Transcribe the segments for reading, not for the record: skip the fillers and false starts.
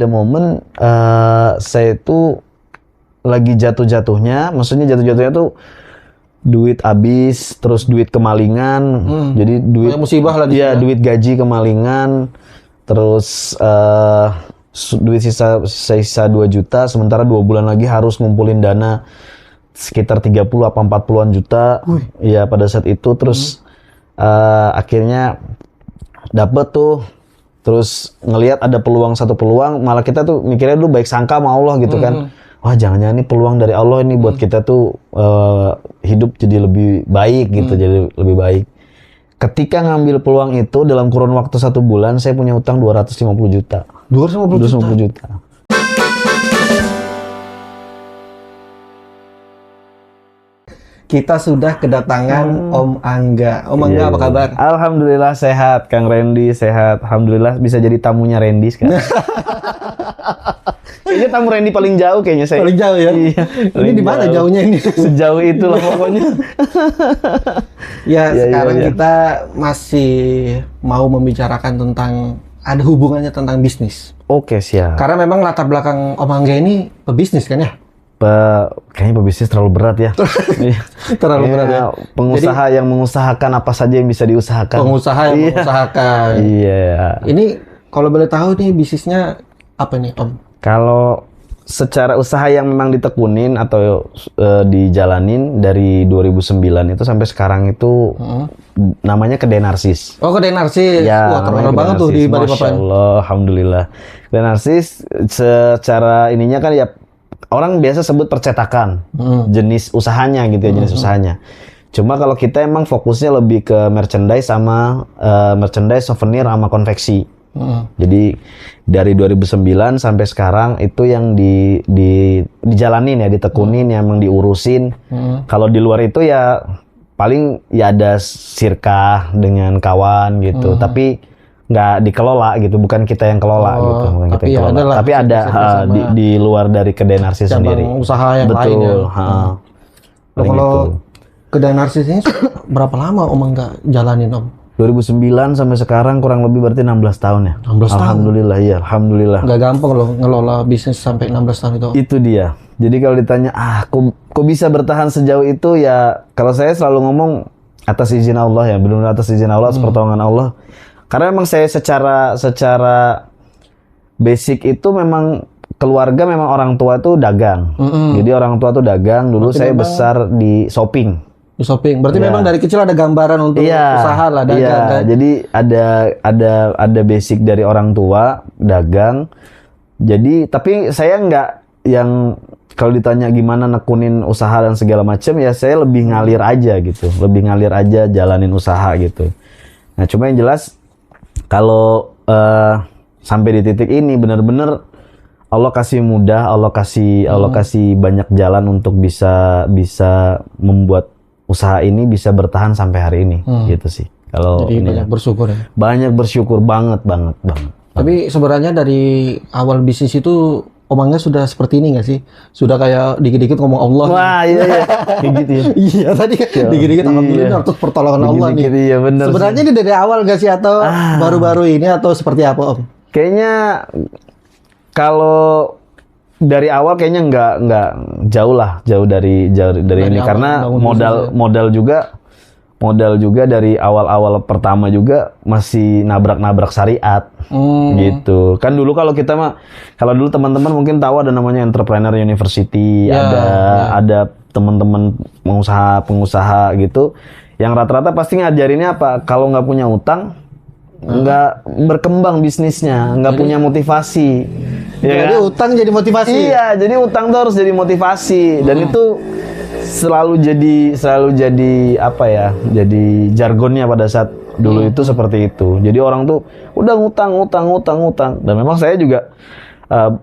ada momen saya itu lagi jatuh-jatuhnya, maksudnya jatuh-jatuhnya tuh duit habis, terus duit kemalingan, jadi duit musibah lah. Iya, duit gaji kemalingan, terus duit sisa 2 juta, sementara 2 bulan lagi harus ngumpulin dana sekitar 30 apa 40-an juta. Iya, pada saat itu terus akhirnya dapet tuh, terus ngelihat ada satu peluang, malah kita tuh mikirnya dulu baik sangka sama Allah gitu kan. Wah, jangan-jangan ini peluang dari Allah ini buat kita tuh hidup jadi lebih baik gitu, jadi lebih baik. Ketika ngambil peluang itu dalam kurun waktu 1 bulan, saya punya utang 250 juta. 250 juta. Kita sudah kedatangan Om Angga. Om Angga, apa kabar? Alhamdulillah sehat, Kang Randy sehat. Alhamdulillah bisa jadi tamunya Randy sekarang. Kayaknya tamu Randy paling jauh kayaknya saya. Paling jauh ya? Iya. Ini di mana jauhnya ini? Sejauh itulah pokoknya. Sekarang kita masih mau membicarakan tentang, ada hubungannya tentang bisnis. Oke, siap. Karena memang latar belakang Om Angga ini pebisnis kan ya? Kayaknya pebisnis terlalu berat ya. Terlalu berat ya. Pengusaha yang mengusahakan apa saja yang bisa diusahakan. Pengusaha yang mengusahakan. Iya. Ini kalau boleh tahu nih bisnisnya apa nih Om? Kalau secara usaha yang memang ditekunin atau dijalanin dari 2009 itu sampai sekarang itu namanya Kedai Narsis. Oh, Kedai Narsis. Ya, wah, terkenal banget tuh di Balikpapan. Masya Allah, alhamdulillah. Kedai Narsis secara ininya kan ya orang biasa sebut percetakan, jenis usahanya gitu ya, jenis usahanya. Cuma kalau kita emang fokusnya lebih ke merchandise sama merchandise, souvenir sama konveksi. Jadi dari 2009 sampai sekarang itu yang dijalanin ya, ditekunin, yang emang diurusin. Kalau di luar itu ya paling ya ada sirkah dengan kawan gitu, tapi nggak dikelola gitu, bukan kita yang kelola gitu, bukan kita yang kelola. Tapi ada di luar dari Kedai Narsis sendiri. Usaha yang lain ya. Kalau Kedai Narsis ini berapa lama Om Angga jalanin Om? 2009 sampai sekarang kurang lebih berarti 16 tahun ya. 16 tahun. Alhamdulillah, iya, alhamdulillah. Nggak gampang loh ngelola bisnis sampai 16 tahun itu. Itu dia. Jadi kalau ditanya, kok bisa bertahan sejauh itu ya, kalau saya selalu ngomong atas izin Allah ya, benar-benar atas izin Allah, atas pertolongan Allah. Karena memang saya secara basic itu memang keluarga, memang orang tua tuh dagang. Jadi orang tua tuh dagang. Dulu berarti saya besar di shopping. Di shopping. Berarti memang dari kecil ada gambaran untuk usaha lah, dagang kan? Jadi ada basic dari orang tua dagang. Jadi tapi saya nggak yang kalau ditanya gimana nekunin usaha dan segala macam, ya saya lebih ngalir aja gitu. Lebih ngalir aja jalanin usaha gitu. Nah, cuma yang jelas kalau sampai di titik ini benar-benar Allah kasih mudah, Allah kasih banyak jalan untuk bisa membuat usaha ini bisa bertahan sampai hari ini, gitu sih. Kalau jadi banyak bersyukur ya. Banyak bersyukur banget. Tapi sebenarnya dari awal bisnis itu Om Angga sudah seperti ini nggak sih? Sudah kayak dikit-dikit ngomong Allah. Wah, iya. Kayak gitu ya. Iya, tadi dikit-dikit alhamdulillah untuk pertolongan Allah nih. Iya, bener. Sebenarnya ini dari awal nggak sih atau baru-baru ini atau seperti apa Om? Kayaknya kalau dari awal kayaknya nggak jauh dari ini, karena modal juga dari awal pertama juga masih nabrak syariat gitu kan. Dulu kalau dulu teman-teman mungkin tahu ada namanya Entrepreneur University, ada teman-teman pengusaha gitu yang rata-rata pasti ngajarinnya apa, kalau nggak punya utang nggak berkembang bisnisnya, nggak punya motivasi. Jadi utang jadi motivasi. Iya, jadi utang tuh harus jadi motivasi, dan itu selalu jadi apa ya? Jadi jargonnya pada saat dulu itu seperti itu. Jadi orang tuh udah ngutang. Dan memang saya juga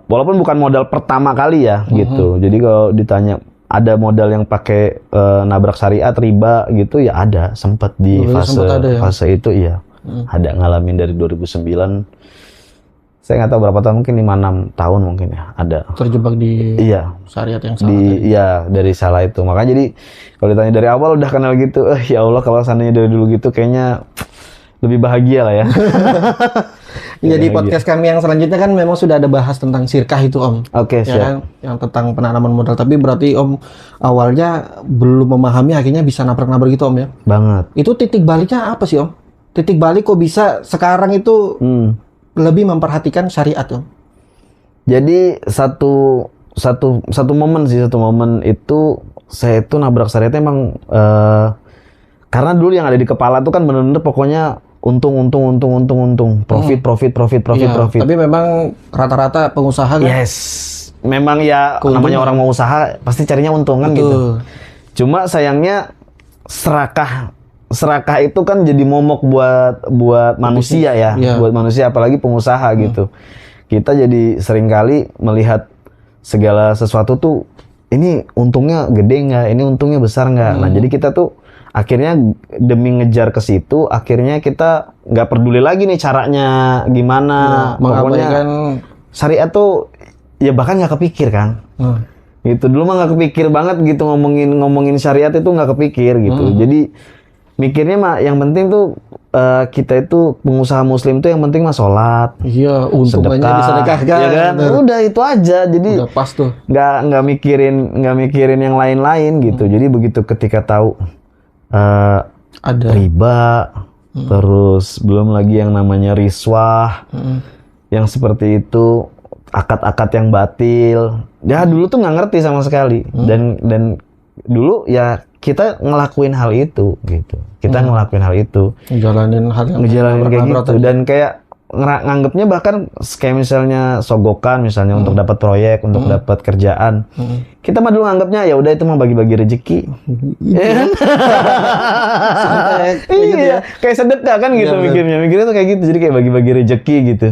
walaupun bukan modal pertama kali ya gitu. Jadi kalau ditanya ada modal yang pakai nabrak syariat, riba gitu ya, ada sempat di fase itu iya. Ada ngalamin dari 2009. Saya nggak tahu berapa tahun, mungkin 5-6 tahun mungkin ya, ada. Terjebak di syariat yang salah. Iya, dari salah itu. Makanya jadi kalau ditanya dari awal udah kenal gitu, ya Allah kalau seandainya dari dulu gitu kayaknya lebih bahagia lah ya. Jadi podcast kami yang selanjutnya kan memang sudah ada bahas tentang sirkah itu Om. Oke, Ya siap. kan? Yang tentang penanaman modal. Tapi berarti Om awalnya belum memahami, akhirnya bisa nabrak-nabrak gitu Om ya. Banget. Itu titik baliknya apa sih Om? Titik balik kok bisa sekarang itu lebih memperhatikan syariat Om? Jadi satu momen itu saya itu nabrak syariatnya emang karena dulu yang ada di kepala tuh kan bener-bener pokoknya untung, profit. Iya, tapi memang rata-rata pengusaha kan. Yes, memang ya Keuntungan. namanya orang mau usaha pasti carinya untung kan gitu. Cuma sayangnya serakah itu kan jadi momok buat manusia ya, buat manusia apalagi pengusaha gitu. Kita jadi seringkali melihat segala sesuatu tuh ini untungnya gede nggak, ini untungnya besar nggak. Nah jadi kita tuh akhirnya demi ngejar ke situ, akhirnya kita nggak peduli lagi nih caranya gimana. Pokoknya syariat tuh ya bahkan nggak kepikir kan. Gitu dulu mah nggak kepikir banget gitu ngomongin syariat itu nggak kepikir gitu. Jadi mikirnya mah yang penting tuh kita itu pengusaha muslim tuh yang penting mah sholat, untungnya disedekahkan, ya kan? Udah itu aja. Jadi udah pas tuh. Nggak mikirin yang lain-lain gitu. Jadi begitu ketika tahu ada riba, terus belum lagi yang namanya riswah, yang seperti itu, akad-akad yang batil. Ya dulu tuh nggak ngerti sama sekali. Dan dulu ya kita ngelakuin hal itu gitu. Kita ngelakuin hal itu. Ngejalanin kayak gitu. Dan kayak nganggapnya bahkan kayak misalnya sogokan misalnya untuk dapat proyek, untuk dapat kerjaan. Kita mah dulu nganggapnya ya udah itu mah bagi-bagi rezeki. Iya. Iya, kayak sedekah kan gitu mikirnya. Mikirnya tuh kayak gitu. Jadi kayak bagi-bagi rezeki gitu.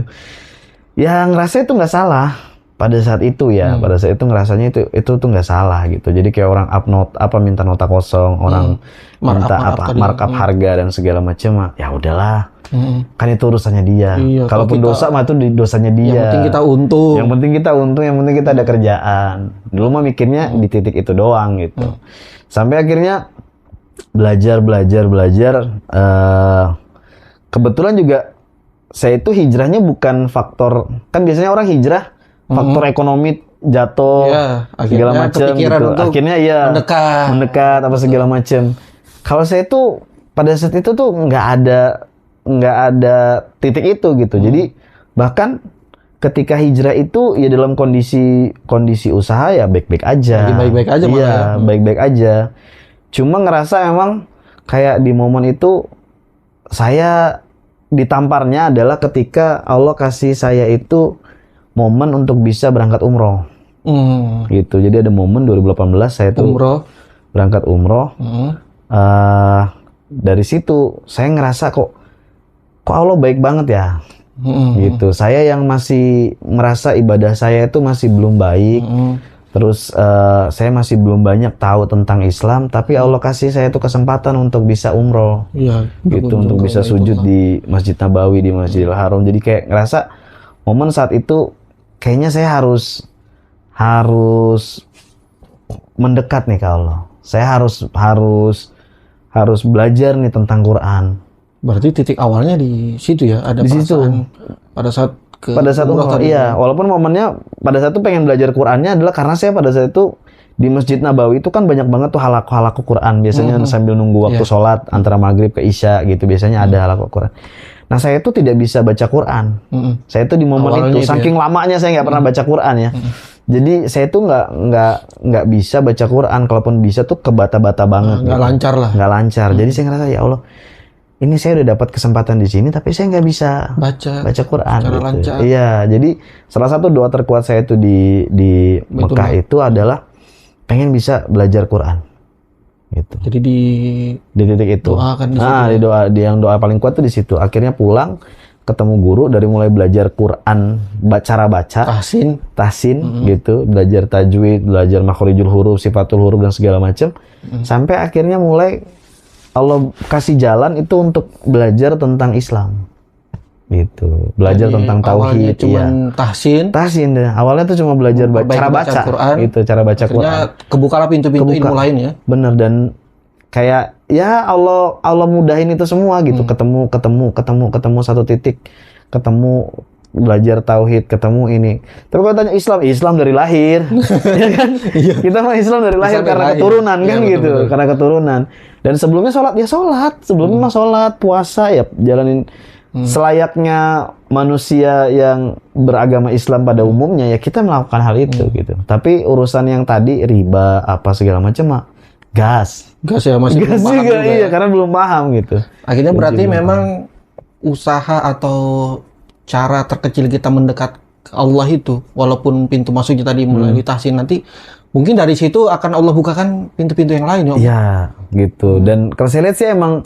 Ya ngerasa itu nggak salah. Pada saat itu ya, pada saat itu ngerasanya itu tuh nggak salah gitu. Jadi kayak orang minta nota kosong, orang minta markup harga dan segala macam, ya udahlah. Kan itu urusannya dia. Iya, kalaupun dosa mah itu dosanya dia. Yang penting kita untung. Yang penting kita ada kerjaan. Dulu mah mikirnya di titik itu doang gitu. Sampai akhirnya belajar. Kebetulan juga saya itu hijrahnya bukan faktor, kan biasanya orang hijrah faktor ekonomi jatuh, segala macam gitu. Akhirnya mendekat apa segala macam. Kalau saya tuh pada saat itu tuh nggak ada titik itu gitu. Jadi bahkan ketika hijrah itu ya dalam kondisi usaha ya baik-baik aja. Baik-baik aja malah ya. Baik-baik aja. Cuma ngerasa emang kayak di momen itu saya ditamparnya adalah ketika Allah kasih saya itu momen untuk bisa berangkat umroh. Gitu. Jadi ada momen 2018 saya tuh berangkat umroh. Dari situ saya ngerasa kok Allah baik banget ya. Gitu. Saya yang masih merasa ibadah saya itu masih belum baik. Terus saya masih belum banyak tahu tentang Islam, tapi Allah kasih saya tuh kesempatan untuk bisa umroh. Gitu, untuk bisa sujud di Masjid Nabawi, di Masjidil Haram. Jadi kayak ngerasa momen saat itu kayaknya saya harus mendekat nih ke Allah. Saya harus belajar nih tentang Quran. Berarti titik awalnya di situ ya, ada di perasaan situ. pada saat umroh iya. Walaupun momennya pada saat itu pengen belajar Qurannya adalah karena saya pada saat itu di Masjid Nabawi itu kan banyak banget tuh halaku Quran. Biasanya sambil nunggu waktu sholat antara maghrib ke isya gitu. Biasanya ada halaku Quran. Nah saya itu tidak bisa baca Quran. Saya itu di momen awalnya itu saking lamanya saya nggak pernah baca Quran ya. Jadi saya itu nggak bisa baca Quran. Kalaupun bisa tuh kebata-bata banget. Nggak lancar lah. Nggak lancar. Jadi saya ngerasa ya Allah, ini saya udah dapat kesempatan di sini, tapi saya nggak bisa baca Quran. Gitu. Lancar. Iya. Jadi salah satu doa terkuat saya itu di Mekah itu adalah pengen bisa belajar Quran. Gitu. Jadi di titik itu. Yang doa paling kuat tuh di situ. Akhirnya pulang ketemu guru, dari mulai belajar Quran, cara baca, tahsin gitu, belajar tajwid, belajar makhrijul huruf, sifatul huruf dan segala macam, sampai akhirnya mulai Allah kasih jalan itu untuk belajar tentang Islam. Gitu. Belajar tentang tauhid, tahsin deh. Awalnya tuh cuma belajar cara baca Quran, itu cara baca Quran. Kebukalah pintu-pintu ilmu lain ya. Bener, dan kayak ya Allah mudahin itu semua gitu. Ketemu satu titik. ketemu belajar tauhid, ketemu ini. Tapi kalau tanya Islam, Islam dari lahir, ya kan? Kita mah Islam dari lahir karena keturunan kan gitu, karena keturunan. Dan sebelumnya sholat, sebelumnya mah sholat, puasa ya jalanin selayaknya manusia yang beragama Islam pada umumnya ya kita melakukan hal itu gitu. Tapi urusan yang tadi riba apa segala macam mah gas ya masih gas belum paham juga, juga iya karena belum paham gitu. Akhirnya berarti memang usaha atau cara terkecil kita mendekat ke Allah itu, walaupun pintu masuknya tadi melalui tahsin, nanti mungkin dari situ akan Allah bukakan pintu-pintu yang lain ya Om. Iya gitu. Dan kalau saya lihat sih emang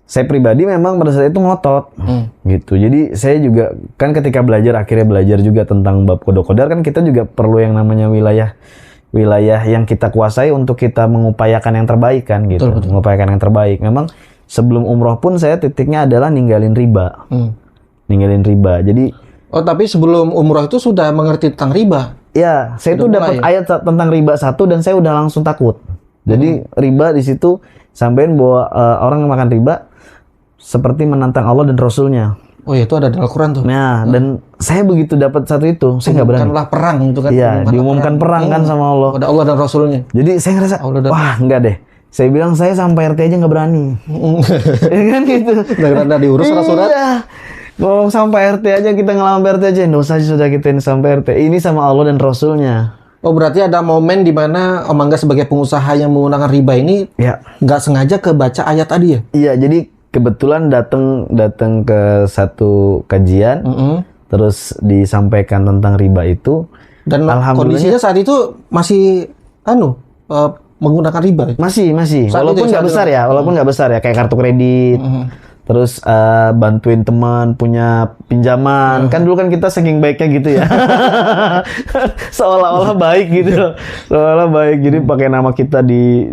saya pribadi memang pada saat itu ngotot gitu. Jadi saya juga kan ketika akhirnya belajar juga tentang bab kodok-kodar, kan kita juga perlu yang namanya wilayah yang kita kuasai untuk kita mengupayakan yang terbaik kan gitu. Betul. Mengupayakan yang terbaik. Memang sebelum umroh pun saya titiknya adalah ninggalin riba. Jadi tapi sebelum umroh itu sudah mengerti tentang riba. Ya, saya itu dapat ayat tentang riba satu dan saya udah langsung takut. Jadi riba di situ sampein bahwa orang yang makan riba seperti menantang Allah dan Rasulnya. Oh ya, itu ada dalam Al-Quran tuh. Nah, dan saya begitu dapat satu itu, saya nggak berani. Bukanlah perang itu kan. Iya, diumumkan perang kan sama Allah. Pada Allah dan Rasulnya. Jadi saya ngerasa, wah enggak deh. Saya bilang saya sampai RT aja nggak berani. Ya kan gitu. Nggak diurus surat-surat. Iya. Ngomong sampai RT aja, kita ngelamar RT aja. Nggak usah sudah kita ini sampai RT. Ini sama Allah dan Rasulnya. Oh berarti ada momen di mana Om Angga sebagai pengusaha yang menggunakan riba ini nggak sengaja kebaca ayat tadi ya? Iya, jadi kebetulan datang ke satu kajian, terus disampaikan tentang riba itu. Dan kondisinya saat itu masih menggunakan riba. Masih. Walaupun nggak besar ya, kayak kartu kredit. Terus bantuin teman punya pinjaman. Kan dulu kan kita saking baiknya gitu ya. Seolah-olah baik gitu. Seolah-olah baik. Jadi pakai nama kita di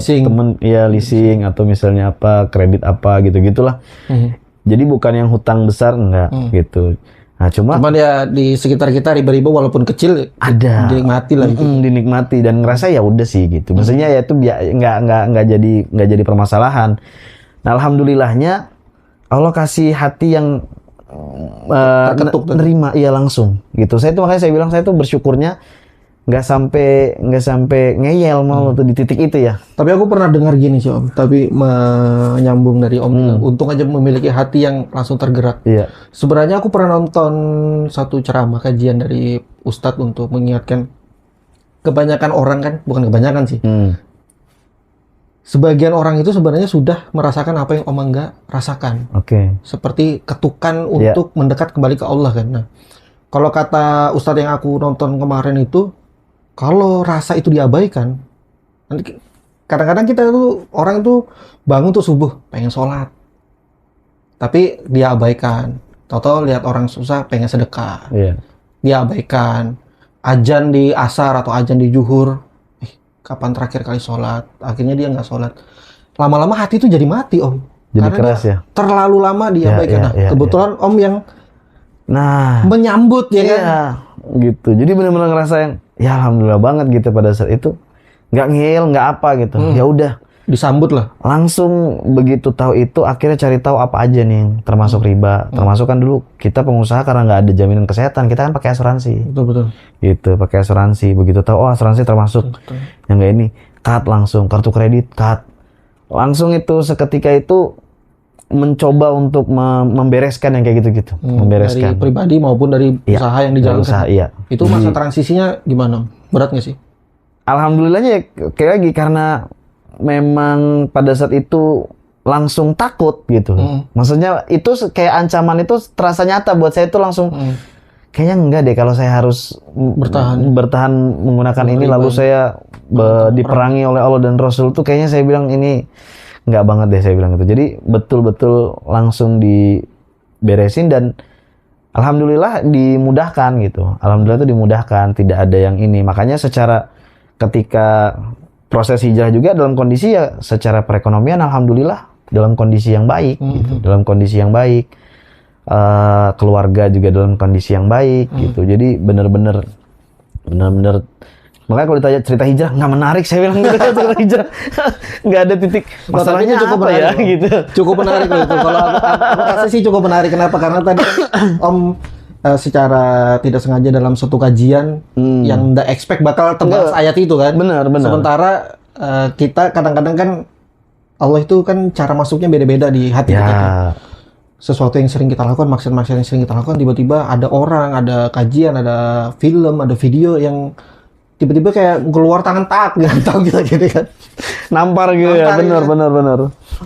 temen ya leasing atau misalnya apa, kredit apa gitu-gitulah. Jadi bukan yang hutang besar enggak gitu. Nah, cuman ya di sekitar kita riba-riba walaupun kecil ada dinikmati lah gitu. Dinikmati dan ngerasa ya udah sih gitu. Maksudnya ya itu nggak jadi permasalahan. Nah, alhamdulillahnya Allah kasih hati yang nerima langsung gitu. Makanya saya bilang saya tuh bersyukurnya nggak sampai ngeyel mau tuh di titik itu ya. Tapi aku pernah dengar gini sih Om, tapi menyambung dari Om, untung aja memiliki hati yang langsung tergerak. Iya. Sebenarnya aku pernah nonton satu ceramah kajian dari Ustadz untuk mengingatkan kebanyakan orang kan, bukan kebanyakan sih. Sebagian orang itu sebenarnya sudah merasakan apa yang Om Angga rasakan. Oke. Seperti ketukan untuk mendekat kembali ke Allah kan. Nah, kalau kata Ustadz yang aku nonton kemarin itu, kalau rasa itu diabaikan, nanti kadang-kadang kita tuh orang tuh bangun tuh subuh pengen sholat, tapi dia abaikan. Tahu-tahu lihat orang susah pengen sedekah, dia abaikan. Azan di asar atau azan di zuhur, kapan terakhir kali sholat? Akhirnya dia nggak sholat. Lama-lama hati itu jadi mati Om. Jadi karena keras ya. Terlalu lama diabaikan. Kebetulan Om yang menyambut ya kan. Gitu. Jadi benar-benar ngerasa yang ya alhamdulillah banget gitu pada saat itu. Nggak ngeyel, nggak apa gitu. Ya udah. Disambut lah. Langsung begitu tahu itu akhirnya cari tahu apa aja nih termasuk riba. Termasuk kan dulu kita pengusaha karena nggak ada jaminan kesehatan, kita kan pakai asuransi. Betul. Gitu, pakai asuransi. Begitu tahu asuransi termasuk yang nggak ini, cut langsung, kartu kredit cut. Langsung itu seketika itu mencoba untuk membereskan yang kayak gitu-gitu. Membereskan. Dari pribadi maupun dari usaha yang dijalankan. Itu masa transisinya gimana? Berat nggak sih? Alhamdulillahnya ya, kayak lagi karena memang pada saat itu langsung takut gitu. Maksudnya itu kayak ancaman itu terasa nyata buat saya itu langsung kayaknya enggak deh kalau saya harus bertahan menggunakan ini lalu saya diperangi oleh Allah dan Rasul tuh kayaknya saya bilang ini enggak banget deh saya bilang gitu. Jadi betul-betul langsung diberesin dan alhamdulillah dimudahkan gitu. Alhamdulillah itu dimudahkan, tidak ada yang ini. Makanya secara ketika proses hijrah juga dalam kondisi ya secara perekonomian alhamdulillah dalam kondisi yang baik gitu. Dalam kondisi yang baik. Keluarga juga dalam kondisi yang baik gitu. Jadi benar-benar Makanya kalau ditanya cerita hijrah nggak menarik, saya bilang gitu. Cerita hijrah nggak ada titik masalahnya cukup apa menarik, ya loh. gitu. Cukup menarik loh itu. Kalau aku rasa sih cukup menarik. Kenapa? Karena tadi Om secara tidak sengaja dalam suatu kajian yang nggak expect bakal tebas ayat itu kan. Benar. Sementara kita kadang-kadang kan Allah itu kan cara masuknya beda-beda di hati kita. Kan? Sesuatu yang sering kita lakukan, maksiat-maksiat yang sering kita lakukan, tiba-tiba ada orang, ada kajian, ada film, ada video yang tiba-tiba kayak keluar tangan nggak tahu gitu kan. Nampar gitu ya, benar.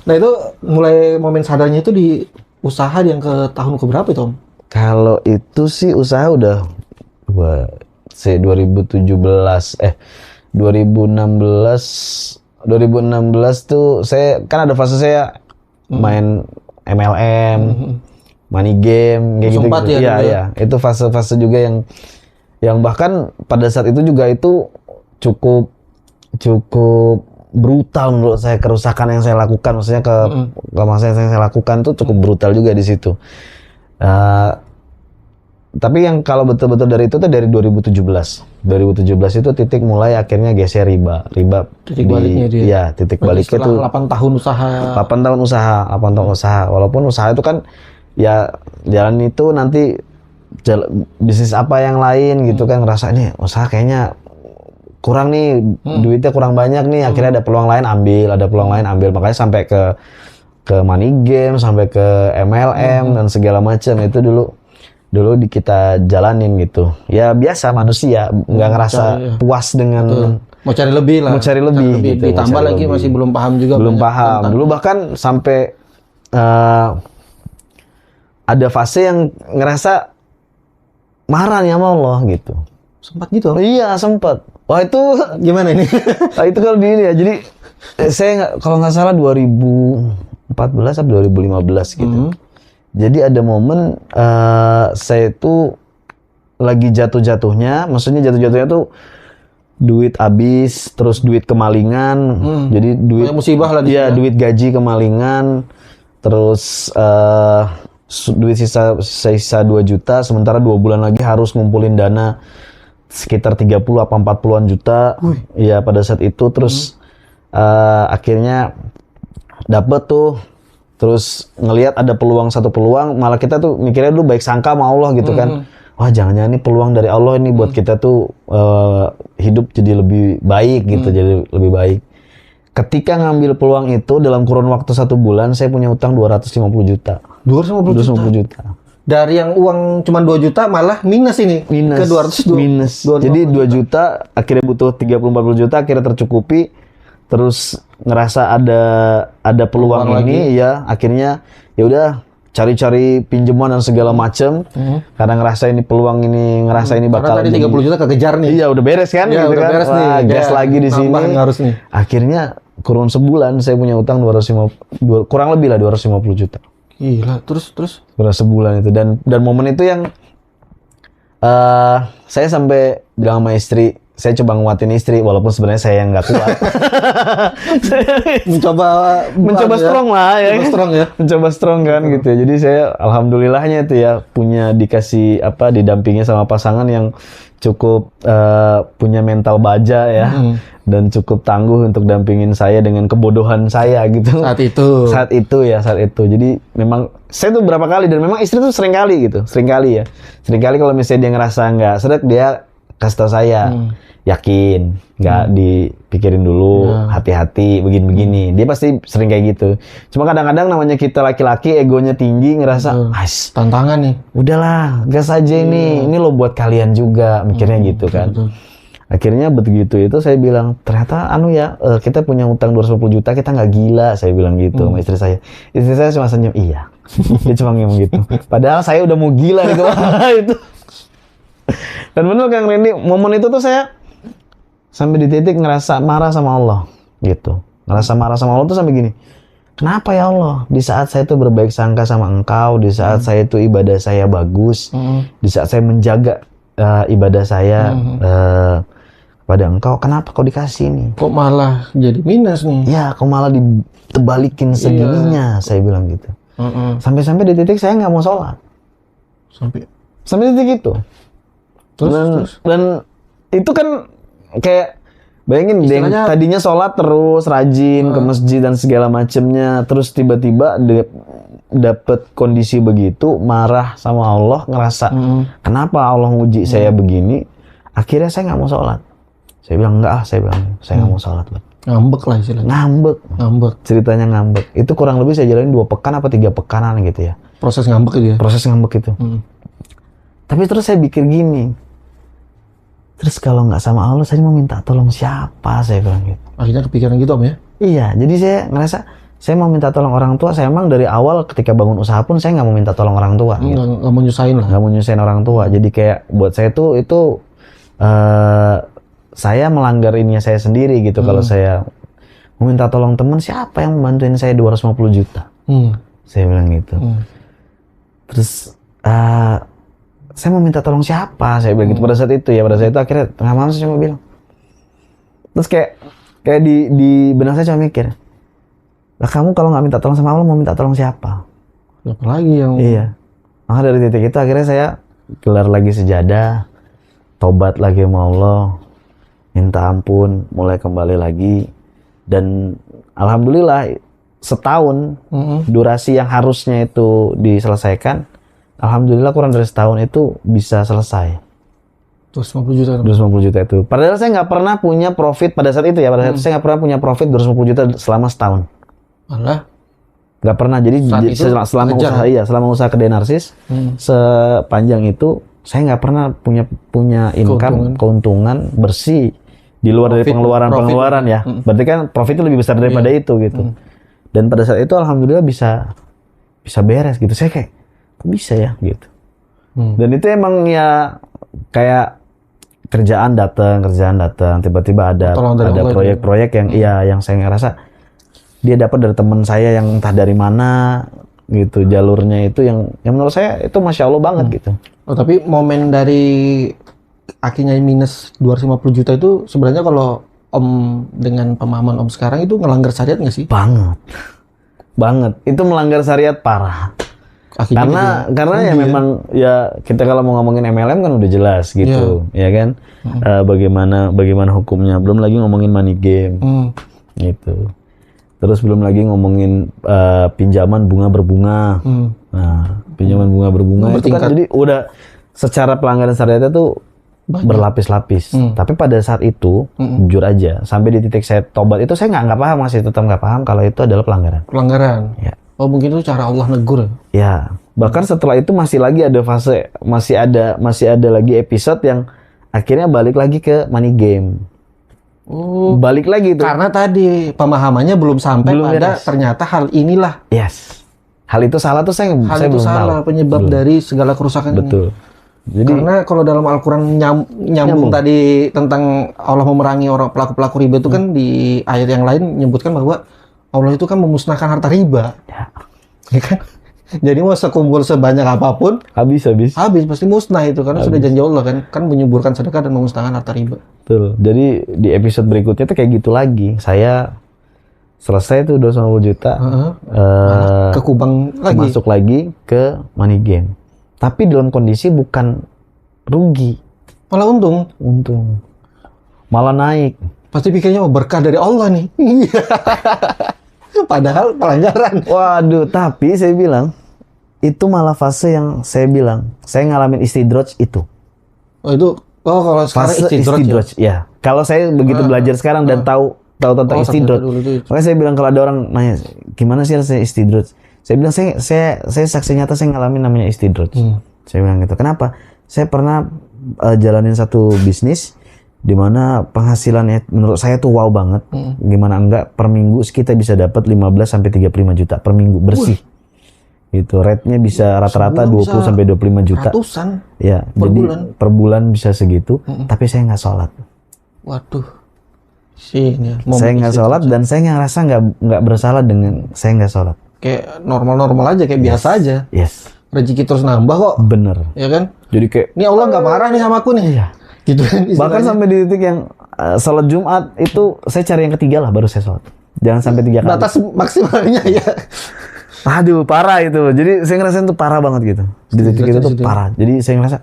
Nah itu mulai momen sadarnya itu di usaha yang ke tahun keberapa itu Om? Kalau itu sih usaha udah 2016 tuh saya kan ada fase saya main MLM, money game kayak gitu. Iya. Itu fase-fase juga yang bahkan pada saat itu juga itu cukup brutal menurut saya kerusakan yang saya lakukan, maksudnya ke masa yang saya lakukan tuh cukup brutal juga di situ. Tapi yang kalau betul-betul dari itu tuh dari 2017 itu titik mulai akhirnya geser riba titik baliknya dia. Iya, titik baliknya tuh 8 tahun usaha. 8 tahun usaha. Walaupun usaha itu kan ya jalan itu nanti bisnis apa yang lain gitu kan, ngerasa ini usaha kayaknya kurang nih, duitnya kurang banyak nih, akhirnya ada peluang lain ambil, makanya sampai ke money game, sampai ke MLM dan segala macam itu dulu kita jalanin gitu. Ya biasa manusia nggak ngerasa puas dengan mau cari lebih lah. Gitu, ditambah lagi lebih. Masih belum paham juga. Belum paham. Dulu bahkan sampai ada fase yang ngerasa marah nih sama Allah gitu. Sempat gitu? Iya, sempat. Wah, itu gimana ini? Nah, itu kalau di ini ya. Jadi saya kalau nggak salah 2014 atau 2015 gitu. Jadi ada momen saya itu lagi jatuh-jatuhnya, maksudnya jatuh-jatuhnya tuh duit habis, terus duit kemalingan. Jadi duit musibah lah dia, duit gaji kemalingan. Terus duit sisa 2 juta, sementara 2 bulan lagi harus ngumpulin dana sekitar 30 apa 40-an juta. Iya, pada saat itu terus akhirnya dapet tuh. Terus ngelihat ada satu peluang, malah kita tuh mikirnya dulu baik sangka sama Allah gitu kan. Wah, jangan-jangan ini peluang dari Allah ini buat kita tuh hidup jadi lebih baik gitu, jadi lebih baik. Ketika ngambil peluang itu dalam kurun waktu 1 bulan, saya punya utang 250 juta. 250 juta. Dari yang uang cuma 2 juta malah minus ini. Ke 200 minus. Jadi 2 juta akhirnya butuh 30-40 juta akhirnya tercukupi. Terus ngerasa ada peluang ini lagi. Ya akhirnya ya udah cari-cari pinjaman dan segala macam karena ngerasa ini peluang ini ini bakal karena tadi 30 juta kekejar nih. Iya, udah beres kan ya, gitu udah kan. Beres nih. Gas lagi di sini. Harus nih. Akhirnya kurun sebulan saya punya utang kurang lebih lah 250 juta. Gila, terus Kurang sebulan itu dan momen itu yang saya sampai bilang sama istri, saya coba nguatin istri walaupun sebenarnya saya yang nggak kuat. mencoba strong lah ya. Mencoba strong kan gitu ya. Jadi saya alhamdulillahnya itu ya dikasih didampingi sama pasangan yang cukup punya mental baja ya dan cukup tangguh untuk dampingin saya dengan kebodohan saya gitu. Saat itu. Jadi memang saya tuh berapa kali dan memang istri tuh sering kali kalau misalnya dia ngerasa nggak seret dia kasih tahu saya. Yakin, nggak dipikirin dulu, hati-hati, begini-begini. Dia pasti sering kayak gitu. Cuma kadang-kadang namanya kita laki-laki, egonya tinggi, ngerasa, tantangan nih. Udahlah, gas aja ini lo buat kalian juga, mikirnya gitu kan. Akhirnya begitu itu saya bilang, ternyata kita punya utang 250 juta, kita nggak gila, saya bilang gitu sama istri saya. Istri saya cuma senyum, iya. Dia cuma ngomong gitu. Padahal saya udah mau gila di kepala itu. Dan bener Kang Randy, momen itu tuh saya sampai di titik ngerasa marah sama Allah gitu. Ngerasa marah sama Allah tuh sampai gini. Kenapa ya Allah? Di saat saya tuh berbaik sangka sama Engkau, di saat saya tuh ibadah saya bagus, di saat saya menjaga ibadah saya kepada Engkau, kenapa kau dikasih ini? Kok malah jadi minus nih? Ya, kok malah ditebalikin segininya, saya bilang gitu. Sampai-sampai di titik saya nggak mau sholat. Sampai titik itu. Dan itu kan kayak bayangin deh, tadinya sholat terus rajin ke masjid dan segala macemnya, terus tiba-tiba dapet kondisi begitu, marah sama Allah, ngerasa kenapa Allah nguji saya begini, akhirnya saya nggak mau sholat. Saya bilang enggak, saya nggak mau sholat. Ngambek lah istilahnya. Ngambek. Ceritanya ngambek. Itu kurang lebih saya jalanin 2 pekan apa 3 pekanan gitu ya. Proses ngambek itu ya? Proses ngambek itu. Tapi terus saya pikir gini, terus kalau nggak sama Allah, saya mau minta tolong siapa? Saya bilang gitu. Akhirnya kepikiran gitu Om ya? Iya, jadi saya ngerasa saya mau minta tolong orang tua. Saya emang dari awal ketika bangun usaha pun saya nggak mau minta tolong orang tua. Gitu. Nggak mau nyusahin lah. Nggak mau nyusahin orang tua. Jadi kayak buat saya tuh itu saya melanggar ininya saya sendiri gitu. Kalau saya mau minta tolong teman, siapa yang membantuin saya 250 juta? Saya bilang gitu. Terus saya mau minta tolong siapa? Saya bilang gitu pada saat itu ya. Pada saat itu akhirnya tengah malam saya cuma bilang. Terus kayak di benak saya cuma mikir, lah kamu kalau nggak minta tolong sama Allah mau minta tolong siapa? Apa lagi yang? Iya. Maka dari titik itu akhirnya saya gelar lagi sejadah, tobat lagi sama Allah, minta ampun, mulai kembali lagi, dan alhamdulillah setahun durasi yang harusnya itu diselesaikan. Alhamdulillah kurang dari setahun itu bisa selesai. 250 juta. 250 juta itu. Padahal saya nggak pernah punya profit pada saat itu ya. Pada saat itu saya nggak pernah punya profit 250 juta selama setahun. Malah? Nggak pernah. Jadi selama usaha selama usaha kedai Narsis sepanjang itu saya nggak pernah punya income keuntungan bersih di luar dari pengeluaran ya. Berarti kan profitnya lebih besar daripada itu gitu. Dan pada saat itu alhamdulillah bisa beres gitu. Saya kayak kok bisa ya gitu. Dan itu emang ya kayak kerjaan datang tiba-tiba ada proyek-proyek yang yang saya ngerasa dia dapat dari teman saya yang entah dari mana gitu, jalurnya itu yang menurut saya itu masya Allah banget gitu. Oh, tapi momen dari akhirnya minus 250 juta itu sebenarnya kalau Om dengan pemahaman Om sekarang itu ngelanggar syariat nggak sih? Banget. Itu melanggar syariat parah. Karena ya memang ya kita kalau mau ngomongin MLM kan udah jelas gitu, ya kan? Bagaimana hukumnya, belum lagi ngomongin money game, gitu. Terus belum lagi ngomongin pinjaman bunga berbunga. Nah, pinjaman bunga berbunga itu kan jadi udah secara pelanggaran syariatnya tuh berlapis-lapis. Tapi pada saat itu jujur aja, sampai di titik saya tobat itu saya nggak paham, masih tetap nggak paham kalau itu adalah pelanggaran. Ya. Oh mungkin itu cara Allah negur ya. Bahkan setelah itu masih lagi ada fase, masih ada lagi episode yang akhirnya balik lagi ke money game. Balik lagi tuh. Karena tadi pemahamannya belum sampai pada ternyata hal inilah. Yes. Hal itu salah tuh saya belum tahu. Penyebab dari segala kerusakan ini. Jadi, karena kalau dalam Al-Quran nyambung tadi tentang Allah memerangi orang pelaku-pelaku riba itu kan di ayat yang lain menyebutkan bahwa Allah itu kan memusnahkan harta riba. Ya kan? Jadi mau sekumpul sebanyak apapun habis pasti musnah itu karena sudah janji Allah kan menyuburkan sedekah dan memusnahkan harta riba. Betul. Jadi di episode berikutnya tuh kayak gitu lagi. Saya selesai tuh 250 juta. Ke Kubang lagi. Masuk lagi ke money game. Tapi dalam kondisi bukan rugi. Malah untung. Malah naik. Pasti pikirnya berkah dari Allah nih. Padahal pelanggaran. Waduh, tapi saya bilang itu malah fase yang saya bilang saya ngalamin istidraj itu. Kalau sekarang istidraj ya. Kalau saya begitu belajar sekarang dan tahu tentang istidraj. Makanya saya bilang kalau ada orang nanya gimana sih rasanya istidraj? Saya bilang saya saksi nyata saya ngalamin namanya istidraj. Saya bilang gitu. Kenapa? Saya pernah jalanin satu bisnis di mana penghasilannya menurut saya tuh wow banget. Gimana enggak, per minggu kita bisa dapat 15 sampai 35 juta per minggu bersih. Gitu. Rate-nya bisa rata-rata 20 sampai 25 juta. Ratusan. Ya, jadi per bulan bisa segitu, tapi saya nggak sholat. Waduh. Saya nggak sholat dan saya ngerasa nggak bersalah dengan saya nggak sholat. Kayak normal-normal aja, kayak biasa aja. Yes. Rezeki terus nambah kok. Bener. Ya kan? Jadi kayak ini Allah nggak marah nih sama aku nih. Iya. Gitu kan. Bahkan sampai di titik yang sholat Jumat itu saya cari yang ketiga lah baru saya sholat. Jangan sampai 3 kali. Batas maksimalnya ya. Aduh, parah itu. Jadi saya ngerasain tuh parah banget gitu. Di titik itu tuh parah. Jadi saya ngerasa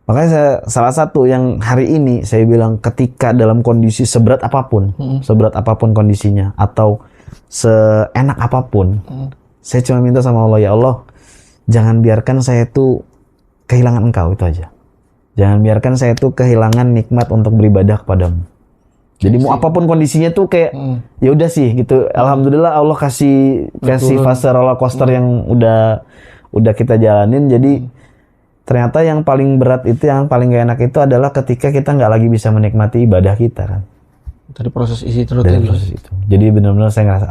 Makanya salah satu yang hari ini saya bilang ketika dalam kondisi seberat apapun kondisinya atau seenak apapun, saya cuma minta sama Allah, ya Allah, jangan biarkan saya itu kehilangan Engkau, itu aja. Jangan biarkan saya itu kehilangan nikmat untuk beribadah kepadamu. Jadi mau apapun kondisinya tuh kayak ya udah sih gitu. Alhamdulillah Allah kasih fase roller coaster yang udah kita jalanin. Jadi ternyata yang paling berat itu, yang paling gak enak itu adalah ketika kita nggak lagi bisa menikmati ibadah kita kan. Dari proses isi terus itu. Jadi benar-benar saya ngerasa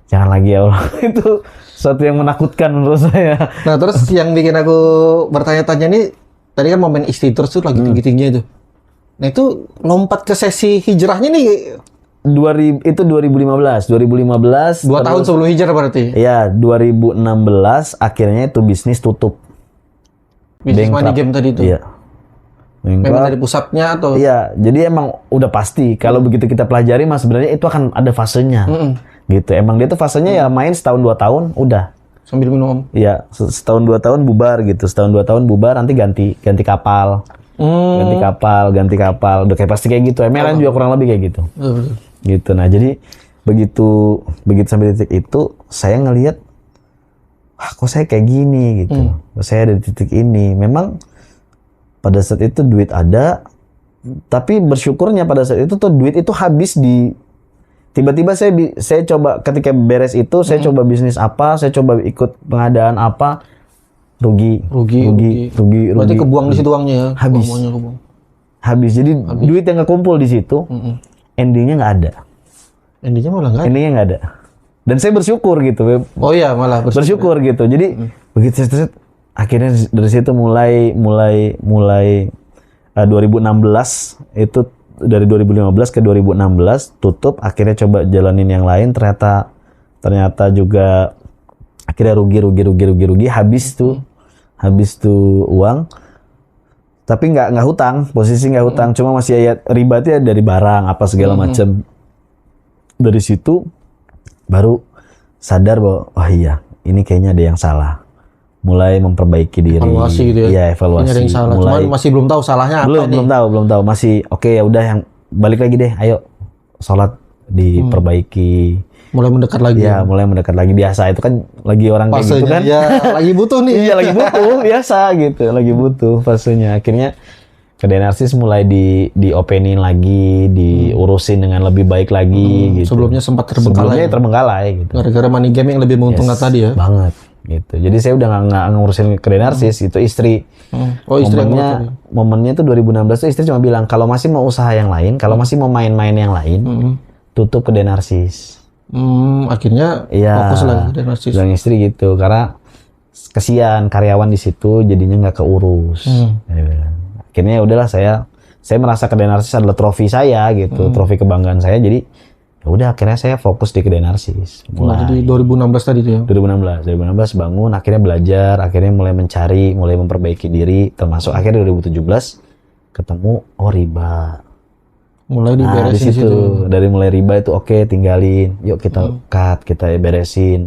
jangan lagi ya Allah. Itu sesuatu yang menakutkan menurut saya. Nah terus yang bikin aku bertanya-tanya nih, tadi kan momen istri terus tuh lagi tinggi-tingginya itu. Nah itu lompat ke sesi hijrahnya nih. Itu 2015. 2 tahun sebelum hijrah berarti? Iya, 2016 akhirnya itu bisnis tutup. Bisnis money game tadi itu? Iya. Memang dari pusatnya atau? Iya, jadi emang udah pasti. Kalau begitu kita pelajari mas, sebenarnya itu akan ada fasenya. Gitu, emang dia tuh fasenya ya main setahun 2 tahun, udah. Sambil minum? Iya, setahun 2 tahun bubar gitu. Setahun 2 tahun bubar, nanti ganti kapal. Ganti kapal. Udah kayak pasti kayak gitu. MLM juga kurang lebih kayak gitu. Gitu. Nah, jadi begitu sampai titik itu, saya ngelihat kok saya kayak gini gitu. Saya ada di titik ini. Memang pada saat itu duit ada, tapi bersyukurnya pada saat itu tuh duit itu habis di tiba-tiba saya coba ketika beres itu saya coba bisnis apa, saya coba ikut pengadaan apa, rugi. Berarti kebuang di situ uangnya ya? Habis. Jadi duit yang kekumpul di situ, endingnya nggak ada. Endingnya malah nggak ada? Endingnya nggak ada. Dan saya bersyukur gitu. Oh iya, malah bersyukur gitu. Jadi begitu saya akhirnya dari situ mulai 2016 itu, dari 2015 ke 2016 tutup, akhirnya coba jalanin yang lain, ternyata juga akhirnya rugi, habis tuh uang. Tapi nggak hutang, posisi nggak hutang, cuma masih ribatnya dari barang apa segala macam. Dari situ baru sadar bahwa iya, ini kayaknya ada yang salah. Mulai memperbaiki diri. Evaluasi gitu ya. Iya, evaluasi. Ada yang salah. Cuman masih belum tahu salahnya apa nih. Belum tahu. Masih oke, ya udah, yang balik lagi deh. Ayo sholat diperbaiki. Mulai mendekat lagi. Ya, mulai mendekat lagi. Biasa itu kan lagi orang kayak gitu kan. Iya, lagi butuh nih. Iya, lagi butuh, biasa gitu. Lagi butuh fasenya. Akhirnya kedai narsis mulai diopenin lagi, diurusin dengan lebih baik lagi gitu. Sebelumnya sempat terbengkalai gitu. Gara-gara money game yang lebih menguntungkan tadi ya. Banget gitu. Jadi saya udah nggak ngurusin kedai narsis, itu istri. Oh, istri momennya tuh 2016 tuh istri cuma bilang kalau masih mau usaha yang lain, kalau masih mau main-main yang lain, tutup kedai narsis. Akhirnya fokus lagi kedai narsis. Bilang istri gitu, karena kesian karyawan di situ jadinya nggak keurus. Akhirnya udahlah, saya merasa kedai narsis adalah trofi saya gitu, trofi kebanggaan saya. Jadi ya udah, akhirnya saya fokus di kedai narsis. Jadi 2016 tadi tuh ya. 2016 bangun, akhirnya belajar, akhirnya mulai mencari, mulai memperbaiki diri, termasuk akhirnya 2017 ketemu riba. Mulai diberesin di situ. Dari mulai riba itu oke, tinggalin. Yuk kita cut, kita beresin.